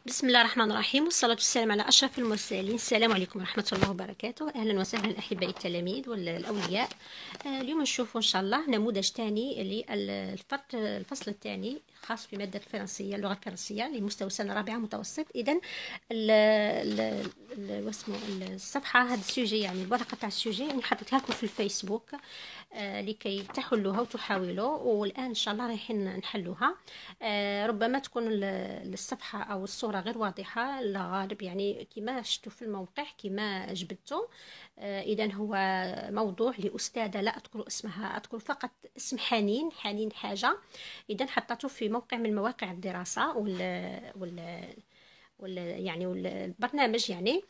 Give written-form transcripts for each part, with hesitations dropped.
بسم الله الرحمن الرحيم، والصلاة والسلام على أشرف المرسلين. السلام عليكم ورحمة الله وبركاته. أهلا وسهلا أحبائي التلاميذ والأولياء. اليوم نشوف إن شاء الله نموذج ثاني للفصل الثاني خاص بمادة الفرنسية، اللغة الفرنسية لمستوى سنة رابعة متوسط. إذن الصفحة هذا السوجي، يعني الورقة تاع السوجي يعني حطيتها لكم في الفيسبوك لكي تحلوها وتحاولوا، والآن إن شاء الله رايحين نحلوها. ربما تكون الصفحة أو الصورة غير واضحة، لا غالب يعني كما شفتوا في الموقع كما جبدتوا. إذن هو موضوع لأستاذة لا أذكر اسمها، أذكر فقط اسم حنين حاجة. إذن حطته في موقع من مواقع الدراسة والبرنامج يعني.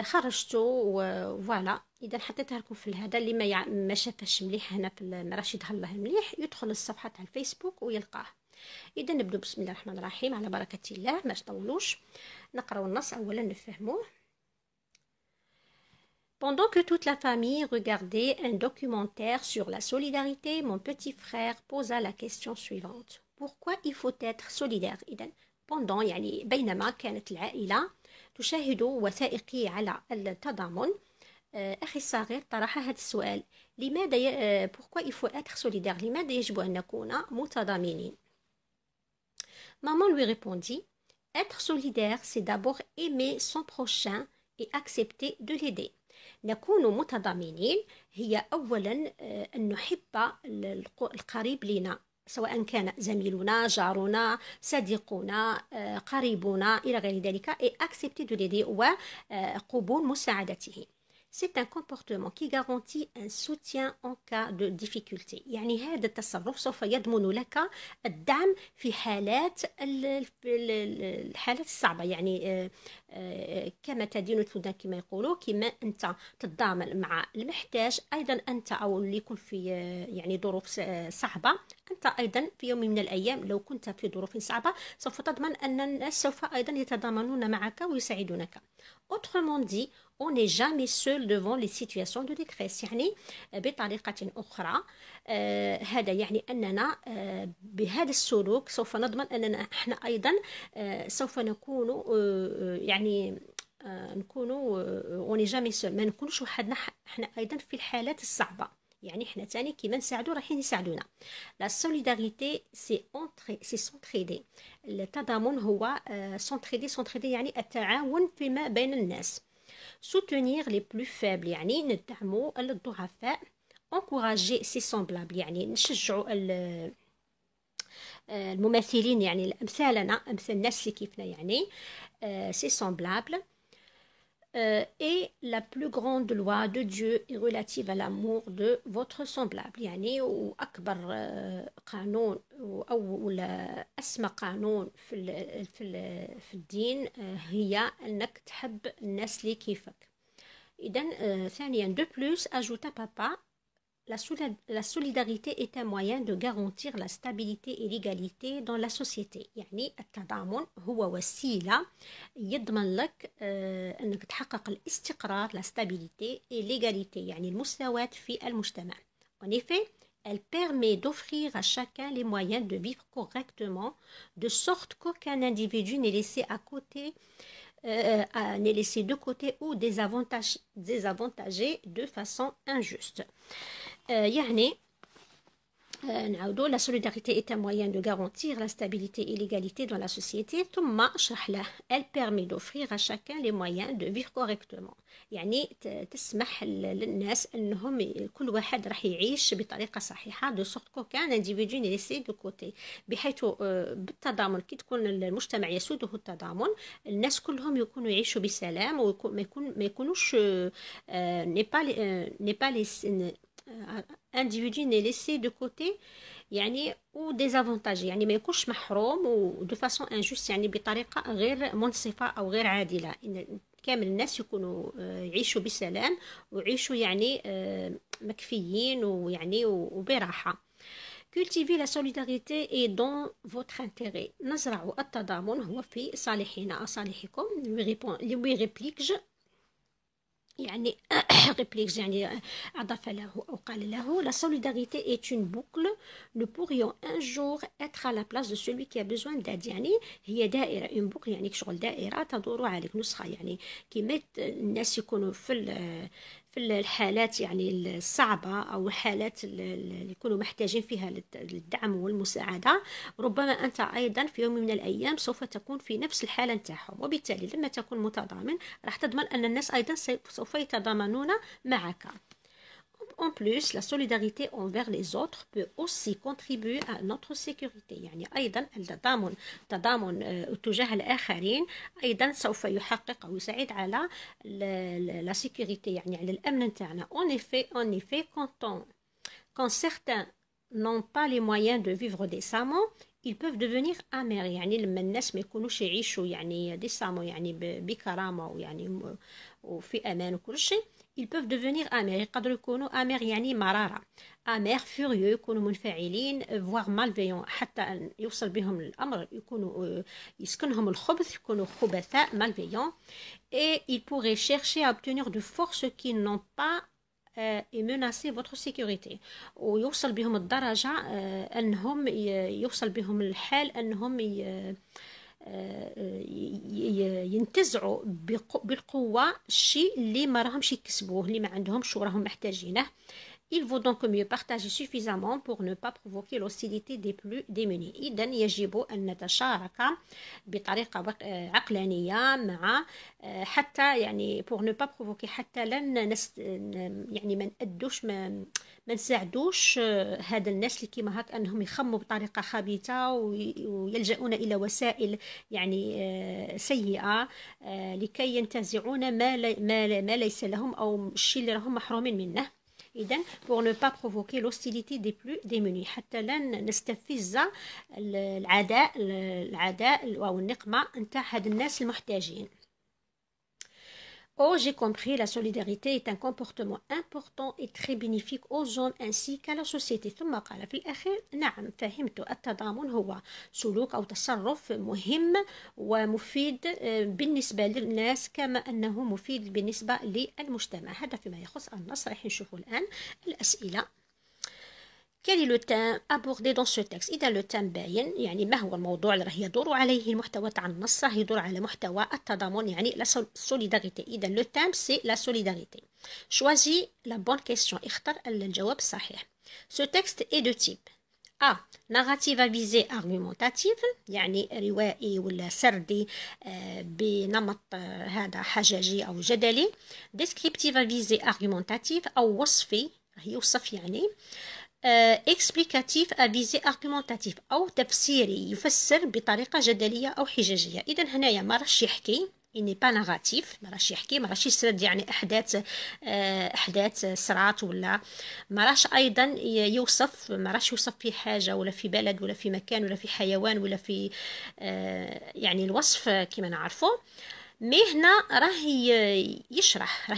خرجته فوالا. اذا حطيتها لكم في هذا اللي ما شافش مليح هنا في مراش يظهر له مليح، يدخل الصفحه تاع الفيسبوك ويلقاه. اذا نبدو بسم الله الرحمن الرحيم على بركه الله، ما نطولوش نقراو النص اولا نفهموه. Pendant que toute la famille regardait un documentaire sur la solidarité, mon petit frère posa la question suivante: pourquoi il faut être solidaire؟ إذا pendant يعني بينما كانت العائلة تشاهد وثائقي على التضامن، أخي الصغير طرح هذا السؤال: لماذا pourquoi il faut être solidaire؟ لماذا يجب أن نكون متضامنين؟ Maman lui répondit: être solidaire, c'est d'abord aimer son prochain et accepter de l'aider. نكون متضامنين هي أولا أن نحب القريب لنا، سواء كان زميلنا، جارنا، صديقنا، قريبنا إلى غير ذلك، et accepter de l'aider وقبول مساعدته. C'est un comportement qui garantit un soutien en cas de difficulté. يعني هذا التصرف سوف يضمن لك الدعم في الحالات الصعبة، يعني كما تدين تدان كما يقولوا، كما أنت تتضامن مع المحتاج أيضا أنت، أو اللي يكون في يعني ظروف صعبة، أنت أيضا في يوم من الأيام لو كنت في ظروف صعبة سوف تضمن أن الناس سوف أيضا يتضامنون معك ويساعدونك. Autrement dit, on n'est jamais seul devant les situations de détresse. يعني بطريقة أخرى هذا يعني أننا بهذا السلوك سوف نضمن أننا احنا أيضا سوف نكون يعني نكونوا on n'est jamais seul، ما نكونش وحدنا احنا أيضا في الحالات الصعبة، يعني احنا تاني كيما نساعدوا رايحين يساعدونا. لا سوليداريتي سي سونتريدي، التضامن هو سونتريدي يعني التعاون فيما بين الناس. soutenir les plus faibles يعني ندعموا الضعفاء. encourager ses semblables يعني نشجعوا المماثلين، يعني أمثالنا، أمثال الناس اللي كيفنا يعني ses semblables. Et la plus grande loi de Dieu est relative à l'amour de votre semblable، يعني وأكبر قانون أو أسمى قانون في الدين هي أنك تحب الناس اللي كيفك. إذن ثانيا de plus ajouta papa: la solidarité est un moyen de garantir la stabilité et l'égalité dans la société. يعني التضامن هو وسيلة يضمن لك أنك تحقق الاستقرار، la stabilité et l'égalité يعني المساواة في المجتمع. En effet, elle permet d'offrir à chacun les moyens de vivre correctement, de sorte qu'aucun individu n'est laissé à côté, n'est laissé de côté ou désavantagé de façon injuste. يعني نعاودوا la solidarité est un moyen de garantir la stabilité et l'égalité dans la société. ثم اشرح له elle permet d'offrir à chacun les moyens de vivre correctement، يعني تسمح للناس انهم كل واحد راح يعيش بطريقه صحيحه، de sorte qu'aucun individu n'est laissé de côté، بحيث بالتضامن كي تكون المجتمع يسوده التضامن الناس كلهم يكونوا يعيشوا بسلام، وما يكونوش individu n'est laissé de côté يعني ou désavantagé، يعني ما يكونش محروم و de façon injuste يعني بطريقة غير منصفة أو غير عادلة، إن كامل الناس يكونوا يعيشوا بسلام ويعيشوا يعني مكفيين ويعني وبراحة. Cultiver la solidarité est dans votre intérêt. نزرع التضامن هو في صالحنا صالحكم. lui réplique-je يعني réplique يعني أضاف له أو قال له la solidarité est une boucle nous pourrions un jour être à la place de celui qui a besoin d'aide يعني هي دائرة une boucle يعني شغل دائرة تدور عليك نسخة يعني كيما الناس يكونوا في الحالات يعني الصعبة أو الحالات اللي يكونوا محتاجين فيها للدعم والمساعدة ربما أنت أيضا في يوم من الأيام سوف تكون في نفس الحالة نتاعهم وبالتالي لما تكون متضامن راح تضمن أن الناس أيضا سوف يتضامنون معك. En plus, la solidarité envers les autres peut aussi contribuer à notre sécurité. يعني أيضا تضامن تجاه الآخرين أيضا سوف يحقق أو يساعد على la sécurité يعني على الأمن نتاعنا. En effet, quand certains n'ont pas les moyens de vivre décemment, ils peuvent devenir amers. يعني لما الناس ما يكونوش يعيشوا يعني décemment يعني بكرامة ويعني وفي أمان وكل شيء ils peuvent devenir amers يقدروا يكونوا amers يعني مرارة amers furieux يكونوا منفعلين voire malveillants حتى أن يوصل بهم الأمر يكونوا يسكنهم الخبث يكونوا خبثاء malveillants et ils pourraient chercher à obtenir de force qu'ils n'ont pas et menacer votre sécurité ويوصل بهم الدرجة أنهم يوصل بهم الحال أنهم ينتزعوا بالقوة الشيء اللي ما راهمش يكسبوه اللي ما عندهمش وراهم محتاجينه. Il vaut donc mieux partager suffisamment pour ne pas provoquer l'hostilité des plus démunis. إذا يجب أن نتشارك بطريقة عقلانية مع حتى يعني pour ne pas provoquer حتى لن يعني ما نأدوش ما نساعدوش هذا الناس اللي كيما هاك أنهم يخموا بطريقة خبيثة ويلجؤون إلى وسائل يعني سيئة لكي ينتزعون ما ليس لهم أو الشيء اللي راهم محرومين منه. إذن pour ne pas provoquer l'hostilité des plus démunis حتى لن نستفز العداء أو النقمة نتاع هاد الناس المحتاجين. Oh, j'ai compris, la solidarité est un comportement important et très bénéfique aux hommes ainsi qu'à la société. ثم قال في الأخير نعم فهمت التضامن هو سلوك أو تصرف مهم ومفيد بالنسبة للناس كما أنه مفيد بالنسبة للمجتمع. هذا فيما يخص النص. راح نشوفوا الآن الأسئلة. Quel est le thème abordé dans ce texte؟ إذا le thème باين يعني ما هو الموضوع اللي راح يدور عليه المحتوى تاع النص راح يدور على محتوى التضامن يعني la solidarité. إذا le thème c'est la solidarité. Choisis la bonne question. اختر الجواب الصحيح. Ce texte est de type A. narrative à visée argumentative يعني روائي ولا سردي بنمط هذا حججي أو جدلي. Descriptive à visée argumentative أو وصفي راح يوصف يعني. explicatif à visée argumentative أو تفسيري يفسر بطريقة جدلية أو حجاجية. إذا هنايا ما راش يحكي إني با نغاتيف ما راش يحكي ما راش يسرد يعني أحداث صرات ولا ما راش أيضا يوصف ما راش يوصف في حاجة ولا في بلد ولا في مكان ولا في حيوان ولا في يعني الوصف كما نعرفه. مي هنا راه يشرح راه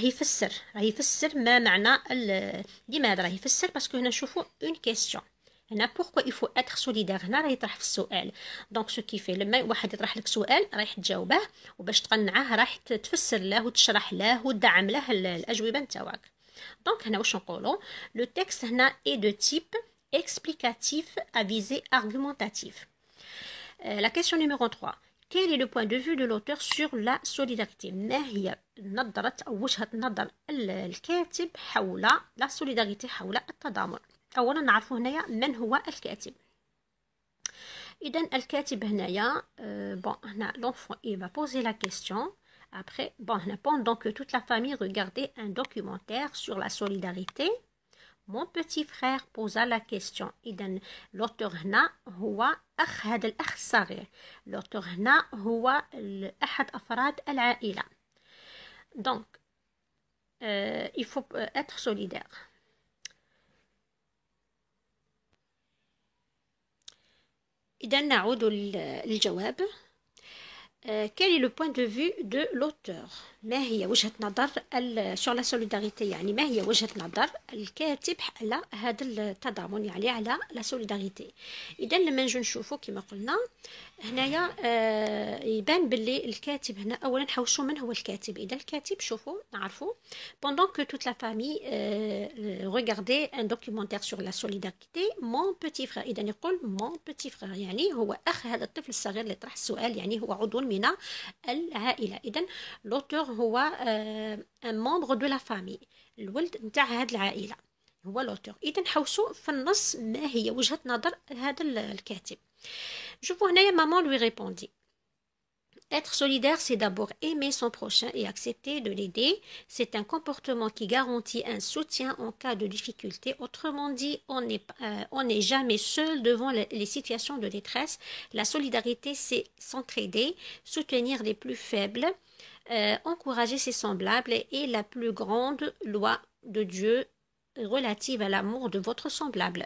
يفسر ما معنى لماذا راه يفسر باسكو هنا نشوفوا اون كيسيون هنا بوركوا il faut être solidaire هنا راه يطرح في السؤال دونك سو كيفي لما واحد يطرح لك سؤال رايح تجاوبه وباش تقنعه راح تفسر له وتشرح له وتدعم له الاجوبه نتاعك. دونك هنا واش نقولوا لو تكست هنا اي دو تيب explicatif à visée argumentative. La question numéro 3. Quel est le point de vue de l'auteur sur la solidarité؟ ما هي نظرة أو وجهة نظر الكاتب حول la solidarité حول التضامن؟ أولا نعرف هنايا من هو الكاتب. إذا الكاتب هنايا هنا l'enfant il va poser la question. Après هنا pendant que toute la famille regardait un documentaire sur la solidarité mon petit frère posa la question. إذن l'auteur هنا هو أخ هذا الأخ الصغير. l'auteur هنا هو أحد أفراد العائلة. Donc il faut être solidaire. إذن نعود للجواب. Quel est le point de vue de l'auteur؟ ما هي وجهة نظر sur la solidarité يعني ما هي وجهة نظر الكاتب على هذا التضامن يعني على la solidarité. إذا لما نجي نشوفوا كما قلنا هنايا يبان باللي الكاتب هنا اولا نحوشوا من هو الكاتب. اذا الكاتب شوفوا نعرفوا pendant que toute la famille regardait un documentaire sur la solidarité mon petit frère. اذا يقول mon petit frère يعني هو اخ هذا الطفل الصغير اللي طرح السؤال، يعني هو عضو من العائله. اذا l'auteur هو un membre de la famille، الولد نتاع هذه العائله هو l'auteur. اذا حوسوا في النص ما هي وجهه نظر هذا الكاتب. شوفوا هنايا maman lui répondit. Être solidaire, c'est d'abord aimer son prochain et accepter de l'aider. C'est un comportement qui garantit un soutien en cas de difficulté. Autrement dit, on n'est jamais seul devant les situations de détresse. La solidarité, c'est s'entraider, soutenir les plus faibles, encourager ses semblables et la plus grande loi de Dieu relative à l'amour de votre semblable.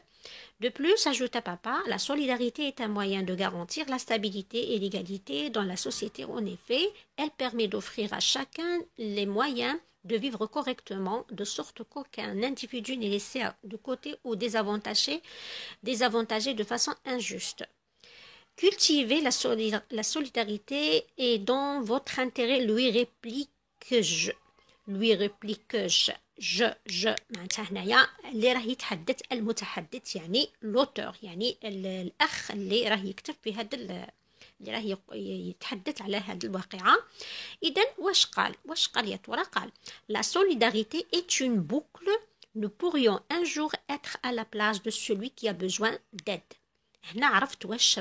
De plus, ajouta papa, la solidarité est un moyen de garantir la stabilité et l'égalité dans la société. En effet, elle permet d'offrir à chacun les moyens de vivre correctement, de sorte qu'aucun individu n'est laissé de côté ou désavantagé de façon injuste. Cultivez la solidarité et dans votre intérêt, lui réplique-je. je معناتها هنايا اللي راه يتحدث المتحدث يعني لوتور، يعني الأخ اللي راه يكتب في هذا اللي راه يتحدث على هذه الواقعة. إذا واش قال يا ترى؟ قال la solidarité est une boucle, nous pourrions un jour être à la place de celui qui a besoin d'aide. هنا عرفت واش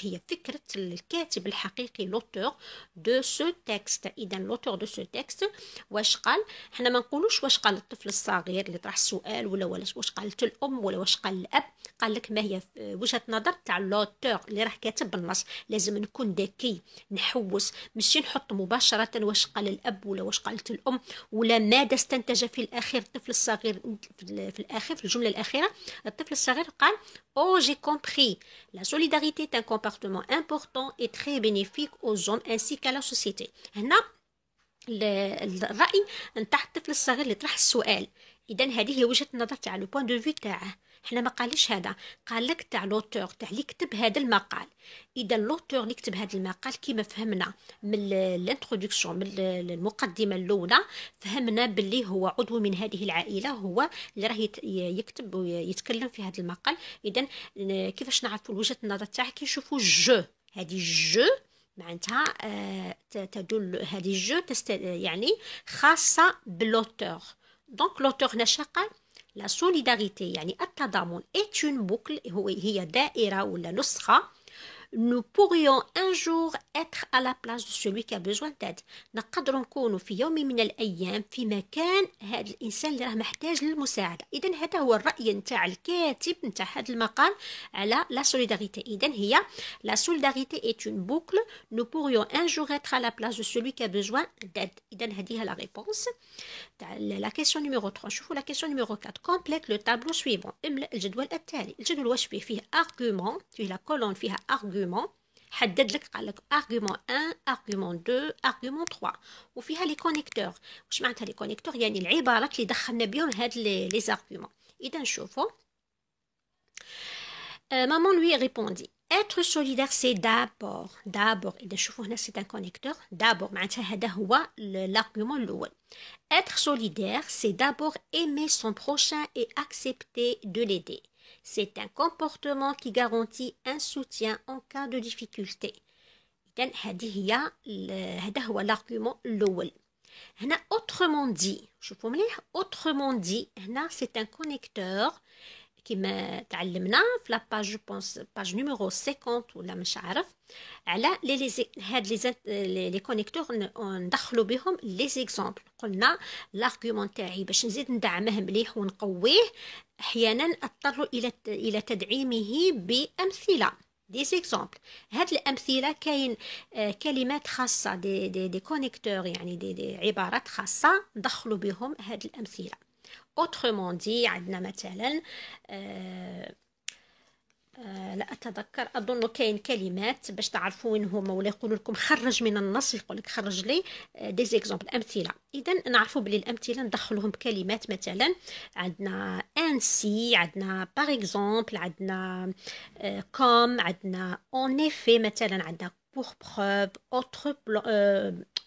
هي فكرة الكاتب الحقيقي لوتور دو سو تكست. إذا لوتور دو سو تكست واش قال؟ حنا ما نقولوش واش قال الطفل الصغير اللي طرح السؤال ولا واش قالت الأم ولا واش قال الأب. قال لك ما هي وجهة نظر تاع لوتور اللي راه كاتب النص. لازم نكون ذكي نحوس، ماشي نحط مباشرة واش قال الأب ولا واش قالت الأم ولا ماذا استنتج في الأخير الطفل الصغير. في الأخير في الجملة الأخيرة الطفل الصغير قال Oh, j'ai compris. La solidarité est un comportement important et très bénéfique aux hommes ainsi qu'à la société. هنا الرأي نتاع الطفل الصغير اللي طرح السؤال. إذا هذه هي وجهة النظر تاع لو بوين دو في تاعه. حنا ما قالش هذا، قال لك تاع لوتور تاع اللي كتب هذا المقال. اذا لوتور اللي كتب هذا المقال كما فهمنا من الانترودكسيون من المقدمه الاولى، فهمنا باللي هو عضو من هذه العائله، هو اللي راه يكتب ويتكلم في هذا المقال. اذا كيفاش نعرفوا وجهه النظر تاعه؟ كي نشوفوا جو، هذه جو معناتها تدل هذه جو يعني خاصه باللوتور. دونك لوتور هنا قال La solidarité يعني التضامن est une boucle هي دائرة ولا نسخة. Nous pourrions un jour être à la place de celui qui a besoin d'aide. نقدر نكون في يوم من الأيام في مكان هذا الإنسان اللي راه محتاج للمساعدة. إذن هذا هو الرأي نتاع الكاتب نتاع هذا المقال على la solidarité. إذن هي la solidarité est une boucle. Nous pourrions un jour être à la place de celui qui a besoin d'aide. إذن هذه هي la réponse. La question numéro 3. شوفوا la question numéro 4. Complète le tableau suivant. املأ الجدول التالي. الجدول واش فيه argument، فيه la colonne فيها argument. حدد لك قال لك argument 1 argument 2 argument 3 وفيها لي كونيكتور. واش معناتها لي كونيكتور؟ يعني العبارات اللي دخلنا بهم هاد لي زارغومون. اذا نشوفوا maman lui répondit être solidaire c'est d'abord اذا شوفوا هنا c'est un connecteur. d'abord معناتها هذا هو l'argument الاول. être solidaire c'est d'abord aimer son prochain et accepter de l'aider. C'est un comportement qui garantit un soutien en cas de difficulté. إذن هذا هو l'argument الأول. هنا autrement dit، شوفوا مليح autrement dit هنا c'est un connecteur كما تعلمنا في لا باج جو بونس باج نيميرو 50 ولا مش عارف على هاد لي كونيكتور ندخلوا بهم لي زيكزامبل. قلنا لارغومون تاعي باش نزيد ندعمه مليح ونقويه احيانا اضطر الى تدعيمه بامثله دي زيكزامبل. هاد الامثله كاين كلمات خاصه دي كونيكتور يعني دي عبارات خاصه ندخلوا بهم هاد الامثله. autrement dit عندنا مثلا لا أتذكر، أظن كاين كلمات باش تعرفوا وين هما، ولا يقولوا لكم خرج من النص، يقول لك خرج لي دي زيكزامبل أمثلة. إذا نعرفوا بلي الأمثلة ندخلهم بكلمات، مثلا عندنا انسي، عندنا باغ اكزومبل، عندنا كوم، عندنا اون ايفي، مثلا عندنا pour preuve, autre plan,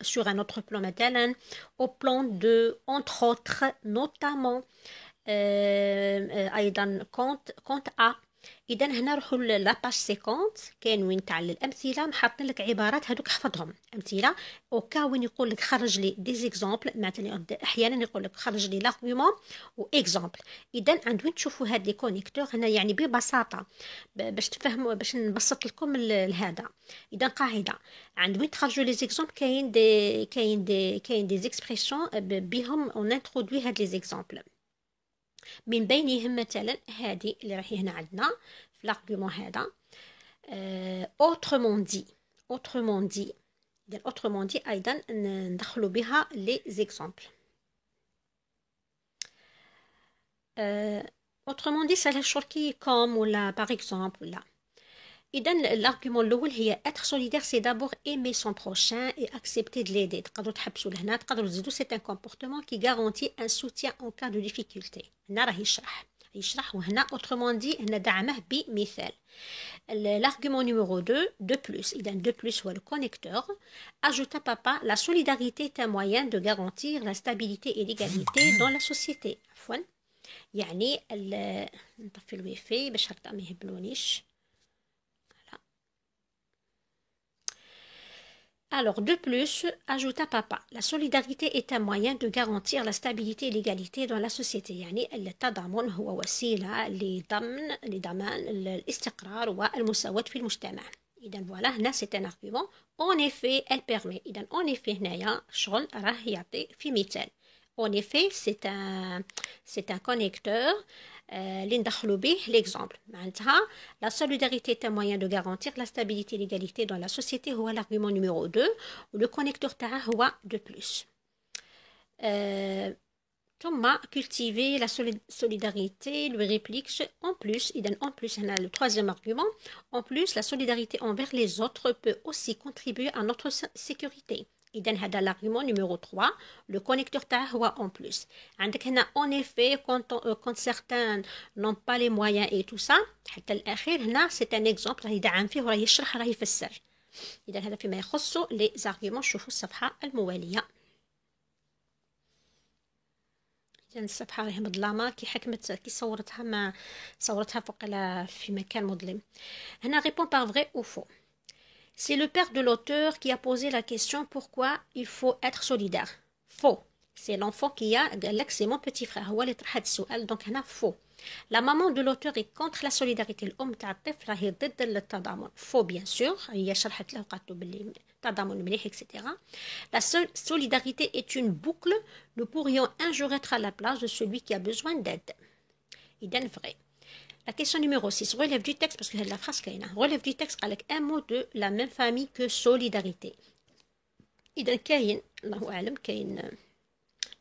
sur un autre plan مثلا, au plan de, entre autres, notamment, أيضا compte à. اذا هنا نروحوا لاباج 50، كاين وين تاع الامثله محطين لك عبارات هذوك احفظهم امثله، اوكا وين يقول لك خرج لي دي زيكزامبل، مثلا احيانا يقول لك خرج لي لارغومون واكزامبل. اذا عند وين تشوفوا هاد لي كونيكتور هنا، يعني ببساطه باش تفهموا، باش نبسط لكم هذا. اذا قاعده عند وين تخرجوا لي زيكزامبل، كاين دي زيكسبريسيون بهم اون انترودوي هاد لي زيكزامبل. من بينهم مثلا هذه اللي راهي هنا عندنا في l'argument هذا، autrement dit. إذا autrement dit أيضا ندخلوا بها les exemples. autrement dit سهل شركي comme ولا par exemple ولا. إذا l'argument الأول هي être solidaire c'est d'abord aimer son prochain et accepter de l'aider. تقدروا تحبسوا لهنا، تقدروا تزيدوا c'est un comportement qui garantit un soutien en cas de difficulté. هنا راه يشرح وهنا autrement dit هنا دعمه بمثال. L'argument numéro 2, de plus. إذا de plus هو le connecteur. Ajoute à papa, la solidarité est un moyen de garantir la stabilité et l'égalité dans la société. عفوا يعني نطفي الويفي باش هكا ما يهبلونيش. Alors, de plus, ajoute à papa, la solidarité est un moyen de garantir la stabilité et l'égalité dans la société. يعني التضامن هو وسيلة لضمان الاستقرار والمساواة في المجتمع. إذا voilà, هنا c'est un argument. En effet, elle permet. إذا en effet هنايا شغل راه يعطي في مثال. En effet, c'est un connecteur. اللي ندخلوا به l'exemple. معناتها la solidarité est un moyen de garantir la stabilité et l'égalité dans la société هو l'argument numéro 2 و le connecteur تاعه هو de plus. ثم cultiver la solidarité lui réplique en plus. إذا en plus هنا le troisième argument. En plus, la solidarité envers les autres peut aussi contribuer à notre sécurité. إذا هذا l'argument numéro 3. Le connecteur تاعه هو en plus. عندك هنا en effet quand certains n'ont pas les moyens et tout ça حتى الأخير هنا c'est un exemple راه يدعم فيه وراه يشرح راه يفسر. إذا هذا فيما يخص les arguments. شوفوا الصفحة الموالية. إذا الصفحة راهي مظلمة كي حكمت كي صورتها ما صورتها فوق في مكان مظلم. هنا répond par vrai ou faux. C'est le père de l'auteur qui a posé la question pourquoi il faut être solidaire. Faux. C'est l'enfant qui a قال لك c'est mon petit frère هو اللي طرح هذا السؤال دونك هنا faux. La maman de l'auteur est contre la solidarité. الأم تاع الطفل راهي ضد التضامن. Faux bien sûr. هي شرحت له قالت له باللي التضامن مليح etc. La solidarité est une boucle. Nous pourrions un jour être à la place de celui qui a besoin d'aide. إذا vrai. La question numéro 6 relève du texte parce que la phrase كاينه relève du texte avec un mot de la même famille que solidarité. إذا كاين الله أعلم كاين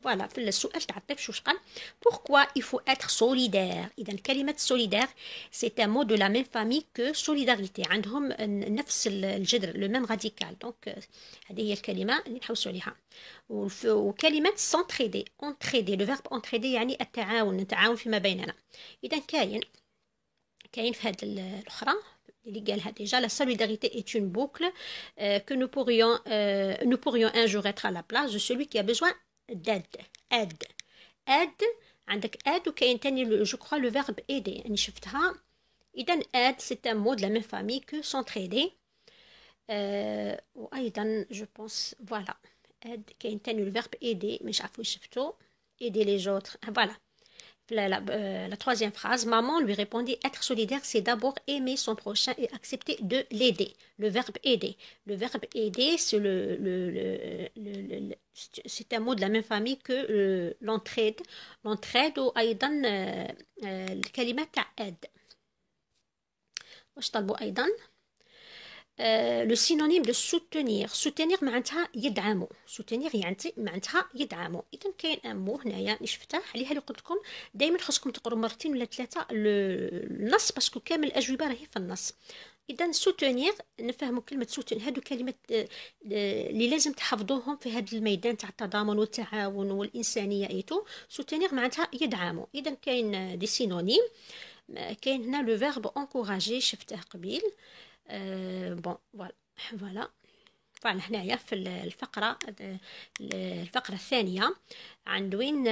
voilà في السؤال تاع الطفل شو قال pourquoi il faut être solidaire. إذا كلمة solidaire c'est un mot de la même famille que solidarité. عندهم نفس الجذر le même radical. donc هذه هي الكلمة اللي نحوسوا عليها. وكلمة s'entraider entraider le verbe entraider يعني التعاون نتعاون فيما بيننا. إذا كاين في هذه الأخرى اللي قالها déjà la solidarité est une boucle que nous pourrions un jour être à la place de celui qui a besoin d'aide. aide عندك aide وكاين تاني je crois le verbe aider يعني شفتها. إذا aide c'est un mot de la même famille que s'entraider. وأيضا je pense voilà aide كاين تاني le verbe aider مش عارفة شفتو aider les autres voilà. La troisième phrase, maman lui répondit être solidaire, c'est d'abord aimer son prochain et accepter de l'aider. Le verbe aider. Le verbe aider, c'est c'est un mot de la même famille que l'entraide. L'entraide ou أيضا الكلمة تاع aide. واش طلبوا أيضا لو سينونيم دو سوتونير. سوتونير معناتها يدعموا، سوتونير يعني معناتها يدعموا. اذا كاين ان مو هنايا نشفتها عليها اللي قلت لكم دائما خاصكم تقروا مرتين ولا ثلاثه النص باسكو كامل الاجوبه راهي في النص. اذا سوتونير نفهموا كلمه سوتونير، هادو كلمات اللي لازم تحفظوهم في هذا الميدان تاع التضامن والتعاون والانسانيه ايتو. سوتونير معناتها يدعموا. اذا كاين دي سينونيم، كاين هنا لو فيرب انكوراجي شفته قبيل. بون فوالا هنايا في الفقرة الثانية عند وين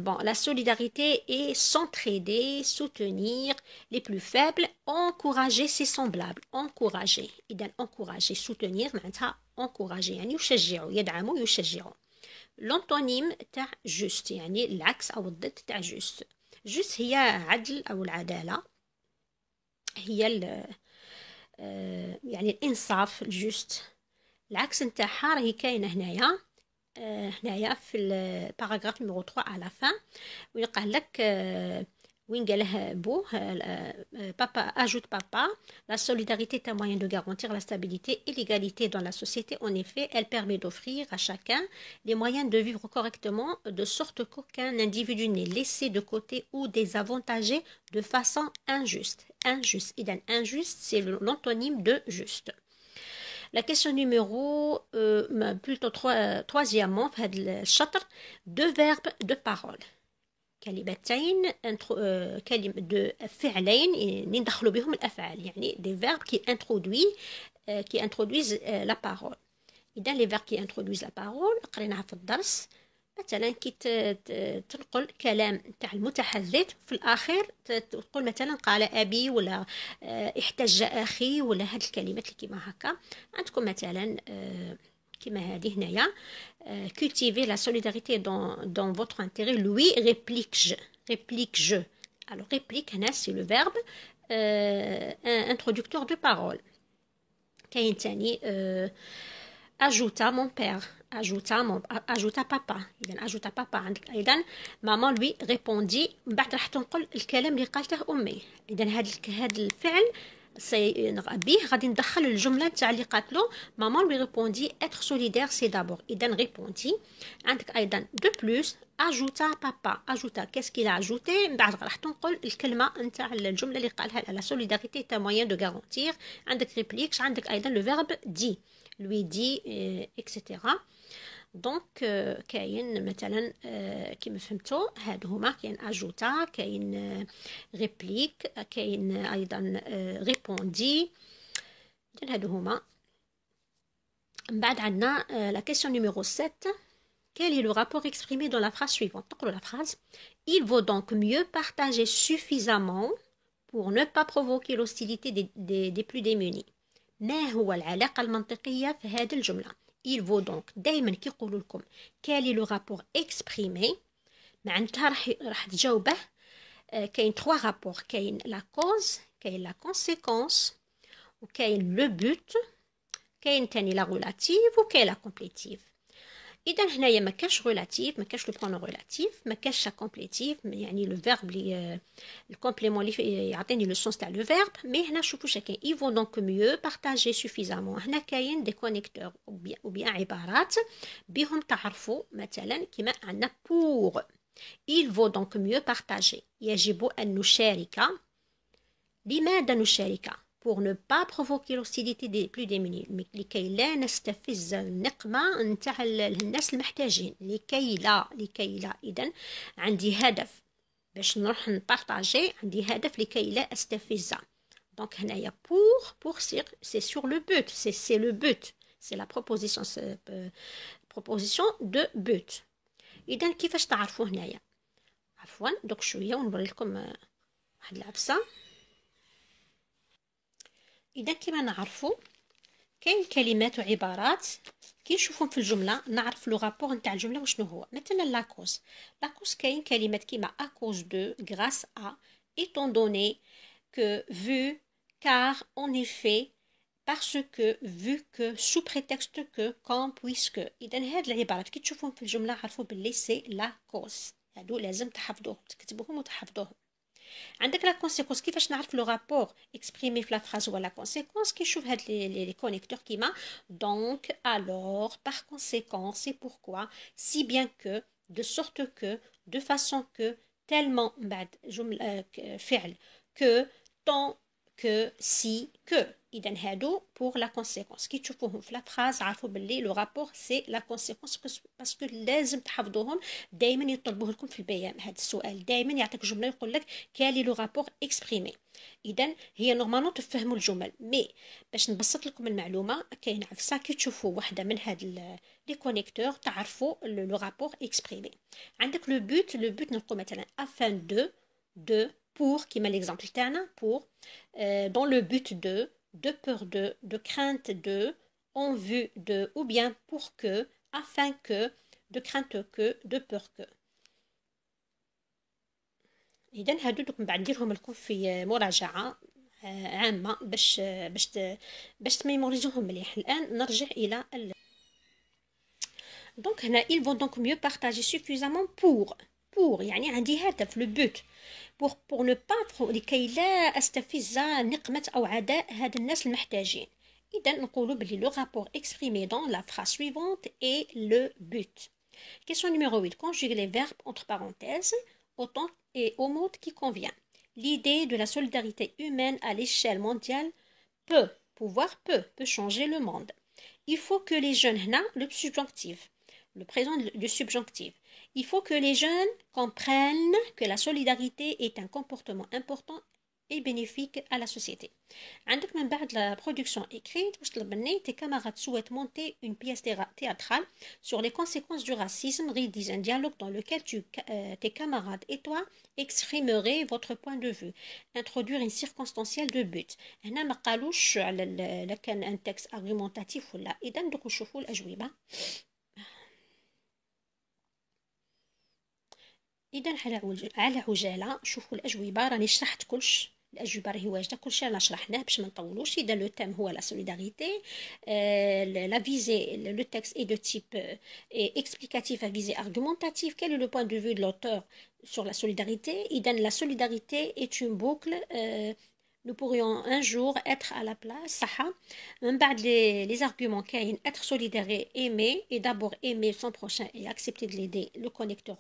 بون لا solidarité est s'entraider, soutenir les plus faibles, encourager ses semblables. encourager إذا encourager soutenir معناتها encourager يعني يشجعوا، يدعموا يشجعوا. l'antonyme تاع juste يعني العكس أو الضد تاع juste. juste هي عدل أو العدالة، هي يعني الانصاف الجوست. العكس نتاعها راهي كاينه هنايا في الباراغراف نيميرو 3 على فان وين قال لك وين قاله بوه بابا اجوت بابا la solidarité est un moyen de garantir la stabilité et l'égalité dans la société. En effet, elle permet d'offrir à chacun les moyens de vivre correctement de sorte qu'aucun individu n'est laissé de côté ou désavantagé de façon injuste. إذن injuste c'est l'antonyme de juste. La question numéro plutôt troisièmement في هذا الشطر deux verbes de parole، كلمتين كلمة فعلين ندخلوا بهم الأفعال، يعني des verbes qui introduisent la parole. إذا les verbes qui introduisent la parole قريناها في الدرس. مثلا كي تنقل كلام تاع المتحدث في الأخير تقول مثلا قال أبي ولا احتج أخي ولا هاد الكلمات اللي كيما هكا. عندكم مثلا كيما هذه هنايا cultiver la solidarité dans votre intérêt. Lui réplique je. Alors réplique هنا c'est le verbe introducteur de parole. كاين تاني ajouta mon père, ajouta papa. إذا ajouta papa عندك أيضا maman lui répondit. من بعد راح تنقل الكلام اللي قالته أمي. إذا هذا الفعل به غادي ندخل الجملة تاع اللي قالت له maman lui répondit être solidaire c'est d'abord. إذا répondit. عندك أيضا de plus ajouta papa. ajouta qu'est-ce qu'il a ajouté. من بعد راح تنقل الكلمة نتاع الجملة اللي قالها la solidarité est un moyen de garantir. عندك réplique. عندك أيضا le verbe dit lui dit etc. دونك كاين مثلا كيما فهمتوا هادو هما كاين اجوتا، كاين ريبليك، كاين ايضا ريبوندي. اذا هادو هما. من بعد عندنا لا كيسيون نيميرو 7. quel est le rapport exprimé dans la phrase suivante. تقولوا la phrase il vaut donc mieux partager suffisamment pour ne pas provoquer l'hostilité des plus démunis. ما هو العلاقة المنطقية في هذه الجملة. il vaut donc دائما كيقولوا لكم quel est le rapport exprimé معناتها راح تجاوبه. كاين 3 rapports، كاين la cause، كاين la conséquence، وكاين le but، كاين تاني la relative وكاين la complétive. اذا هنايا ما كاش ريلاتيف، ما كاش لو برونون ريلاتيف، ما كاش كومبليتيف يعني لو فيرب اللي الكومبليمون اللي يعطيني لو سونس تاع لو فيرب. مي هنا شوفوا شكاين il vaut donc mieux partager suffisamment. هنا كاين دي كونيكتور او بيان عبارات بهم تعرفوا مثلا كيما عندنا pour il vaut donc mieux partager يجب ان نشارك. لماذا نشارك؟ pour ne pas provoquer l'hostilité des plus démunis، لكي لا نستفز النقمة نتاع الناس المحتاجين. لكي لا إذن عندي هدف باش نروح نبارطاجي، عندي هدف لكي لا استفز. دونك هنايا pour c'est sur le but، c'est le but، c'est la proposition de but. إذن كيفاش تعرفوا هنايا؟ عفوا دوك شوية ونوري لكم واحد العبسة. إذا كما نعرفوا كاين كلمات وعبارات كي نشوفهم في الجملة نعرف لو رابور نتاع الجملة وشنو هو. مثلا لاكوز كاين كلمات كيما à cause de، grâce à، étant donné que، vu، car، en effet، parce que، vu que، sous prétexte que، quand، puisque. إذا هاد العبارات كي تشوفهم في الجملة عرفوا باللي سي لا كوز. هادو لازم تحفظوهم، تكتبوهم وتحفظوهم. عندك لا كونسيكونس. كيفاش نعرف لو رابور اكسبريمي في لا فراز هو لا كونسيكونس؟ كي نشوف هاد لي كونيكتور كيما دونك الور بار كونسيكون سي بوركوا سي بيان كو دو سورت كو دو فاسون كو تالمون من بعد جمله فعل كو طون que si que اذا هادو pour la conséquence. كي تشوفوهم في لا فراز عارفوا باللي لو رابور سي لا كونسيكونس باسكو لازم تحفظوهم دائما. يطلبوه لكم في البيان هذا السؤال دائما يعطيك جمله يقول لك كالي لو رابور اكسبريمي. اذا هي نورمالمون تفهموا الجمل مي باش نبسط لكم المعلومه كاين عفسه كي تشوفوا واحده من هاد لي كونيكتور تعرفوا لو رابور اكسبريمي. عندك لو بوت نقول مثلا afin de pour qui met l'exemple تاعنا pour dans le but de peur de crainte de en vue de ou bien pour que afin que de crainte que de peur que. إذن هادو دوك من بعد نديرهم لكم في مراجعة عامة باش تميموريزوهم مليح. الآن نرجع إلى دونك هنا ils vont donc mieux partager suffisamment pour يعني عندي هدف le but pour ne pas لكي لا استفز نقمة أو عداء هاد الناس المحتاجين. إذا نقولوا بلي le rapport exprimé dans la phrase suivante est le but. Question numéro 8. Conjuguer les verbes entre parenthèses au temps et au mode qui convient. L'idée de la solidarité humaine à l'échelle mondiale peut changer le monde. Il faut que les jeunes, le subjonctif, le présent du subjonctif. Il faut que les jeunes comprennent que la solidarité est un comportement important et bénéfique à la société. عندك من بعد la production écrite واش طلب مني tes camarades souhaitent monter une pièce théâtrale sur les conséquences du racisme. rédige un dialogue dans lequel tes camarades et toi exprimerez votre point de vue. introduire une circonstancielle de but. هنا ما قالوش على كان un texte argumentatif ولا. إذا ندوك نشوفوا الأجوبة. إذا على عجالة شوفوا الأجوبة. راني شرحت كلش الأجوبة راهي واجدة كلشي رانا شرحناه باش ما نطولوش. إذا لو تيم هو لا سوليداريتي. لا فيزي لو تكست اي دو تيب explicatif à visée argumentative. Quel est le point de vue de l'auteur sur la solidarité? إذا la solidarité est une boucle. Nous pourrions un jour être à la place. صح. من بعد les arguments كاين être solidaire et aimer et d'abord aimer son prochain et accepter de l'aider. Le connecteur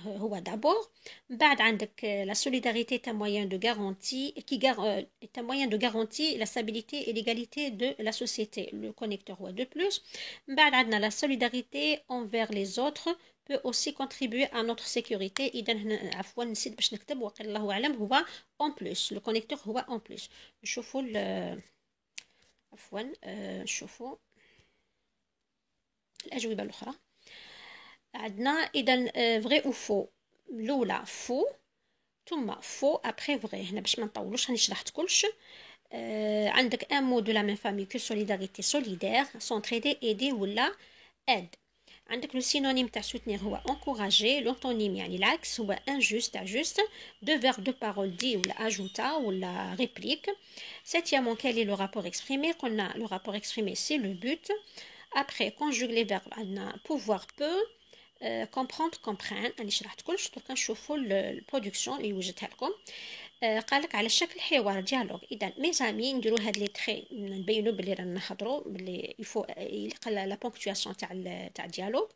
هو d'abord. بعد عندك la solidarité est un moyen de garantie est un moyen de garantie la stabilité et l'égalité de la société. Le connecteur هو de plus. بعد عندنا la solidarité envers les autres peut aussi contribuer à notre sécurité. إذا هنا عفوا نسيت باش نكتب وقال الله أعلم هو en plus. Le connecteur هو en plus. نشوفوا عفوا نشوفوا الأجوبة الأخرى. عندنا إذا vrai ou faux. الأولى faux ثم faux après vrai. هنا باش ما نطولوش راني شرحت كلش. عندك un mot de la même famille que solidarité solidaire s'entraider aider ولا aide. عندك لو سينونيم تاع soutenir هو encourager. l'antonyme يعني العكس هو injuste تاع juste. deux verbes de parole dit ولا ajouta ولا réplique. septièmement quel est le rapport exprimé. قلنا le rapport exprimé c'est le but. après conjugue les verbes عندنا pouvoir peut comprendre comprendre. راني شرحت كلش دوكا نشوفوا البرودكسيون اللي وجدتها لكم. قالك على شكل حوار ديالوج. اذا ميزامي نديروا هاد لي تري نبينوا بلي رانا نهضروا بلي يفو لا بونكتواسيون تاع ديالوج.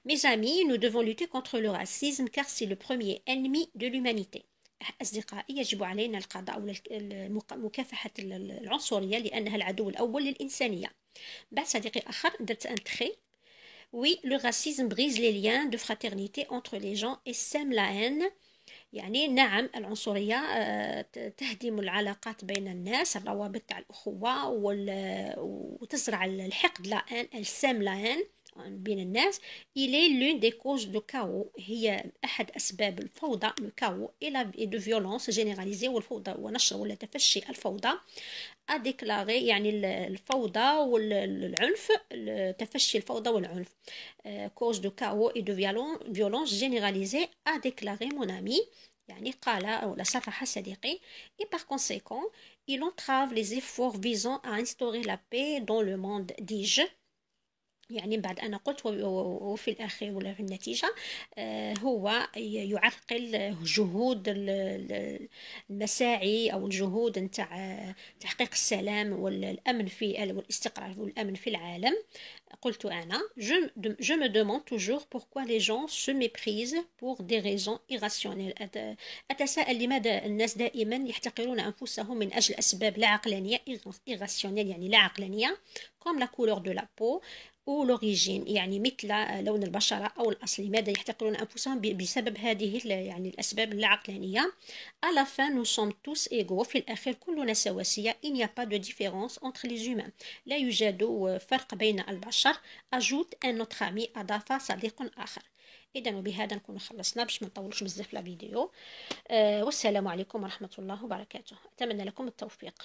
Mes amis, nous devons lutter contre le racisme car c'est le premier ennemi de l'humanité. أصدقائي يجب علينا القضاء على مكافحة العنصرية لأنها العدو الأول للإنسانية. بعد صديقي آخر درت un trait. Oui, le racisme brise les liens de fraternité entre les gens et sème la haine. يعني نعم العنصرية تهدم العلاقات بين الناس الروابط تاع الأخوة وتزرع الحقد لا هان السام لا هان بين الناس. il est l'une des causes de chaos. هي أحد أسباب الفوضى الكاو et de violence généralisée والفوضى ونشر ولا تفشي الفوضى. a déclaré يعني الفوضى والعنف تفشي الفوضى والعنف. cause de chaos et de violence généralisée a déclaré mon ami يعني قال أو صرح صديقي. et par conséquent il entrave les efforts visant à instaurer la paix dans le monde. dis-je يعني بعد أنا قلت وفي الأخير ولا في النتيجة هو يعرقل جهود المساعي أو الجهود نتاع تحقيق السلام والأمن والاستقرار والأمن في العالم. قلت أنا je me demande toujours pourquoi les gens se méprisent pour des raisons irrationnelles. أتساءل لماذا الناس دائما يحتقرون أنفسهم من أجل أسباب لا عقلانية irrationnelle يعني لا عقلانية comme la couleur de la peau أو لوريجين يعني مثل لون البشرة أو الأصل. لماذا يحتقرون أنفسهم بسبب هذه يعني الأسباب اللاعقلانية. à la fin nous sommes tous égaux. في الأخير كلنا سواسية. il n'y a pas de différence entre les humains. لا يوجد فرق بين البشر. ajoute un autre ami أضاف صديق آخر. إذا وبهذا نكون خلصنا باش ما نطولش بزاف لا فيديو. والسلام عليكم ورحمة الله وبركاته. أتمنى لكم التوفيق.